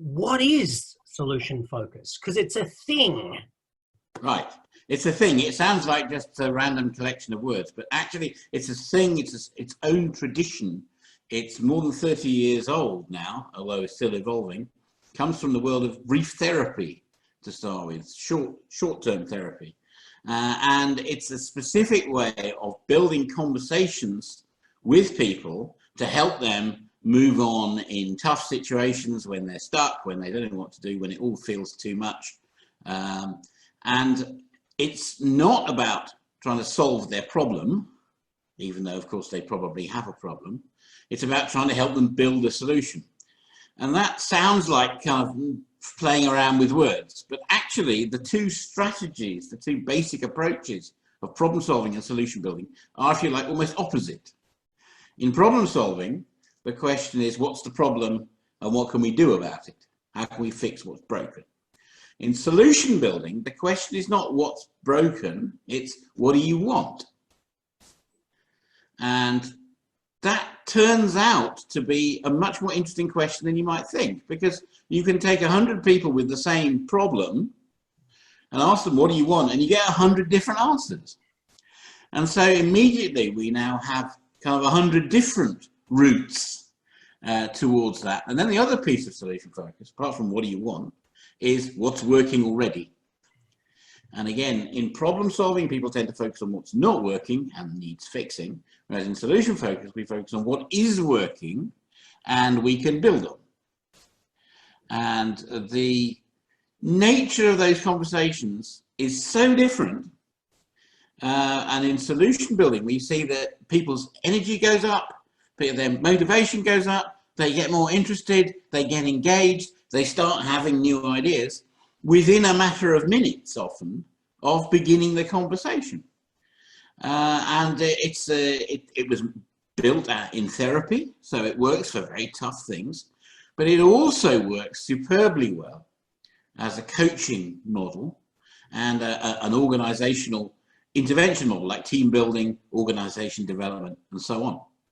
what is solution focus? Because it's a thing. Right. It's a thing. It sounds like just a random collection of words, but actually it's a thing. It's its own tradition. It's more than 30 years old now, although it's still evolving. Comes from the world of brief therapy to start with, short-term therapy. And it's a specific way of building conversations with people to help them move on in tough situations, when they're stuck, when they don't know what to do, when it all feels too much. And it's not about trying to solve their problem, even though, of course, they probably have a problem. It's about trying to help them build a solution. And that sounds like kind of playing around with words, but actually the two strategies, the two basic approaches of problem solving and solution building are, if you like, almost opposite. In problem solving, the question is, what's the problem and what can we do about it? How can we fix what's broken? In solution building, the question is not what's broken, it's what do you want? And that turns out to be a much more interesting question than you might think, because you can take 100 people with the same problem and ask them, what do you want? And you get 100 different answers. And so immediately we now have kind of 100 different routes towards that. And then the other piece of solution focus, apart from what do you want, is what's working already. And again, in problem solving, people tend to focus on what's not working and needs fixing, whereas in solution focus, we focus on what is working and we can build on. And the nature of those conversations is so different. And in solution building, we see that people's energy goes up, their motivation goes up, they get more interested, they get engaged, they start having new ideas within a matter of minutes, often, of beginning the conversation. And it was built in therapy, so it works for very tough things, but it also works superbly well as a coaching model and an organizational intervention model, like team building, organization development, and so on.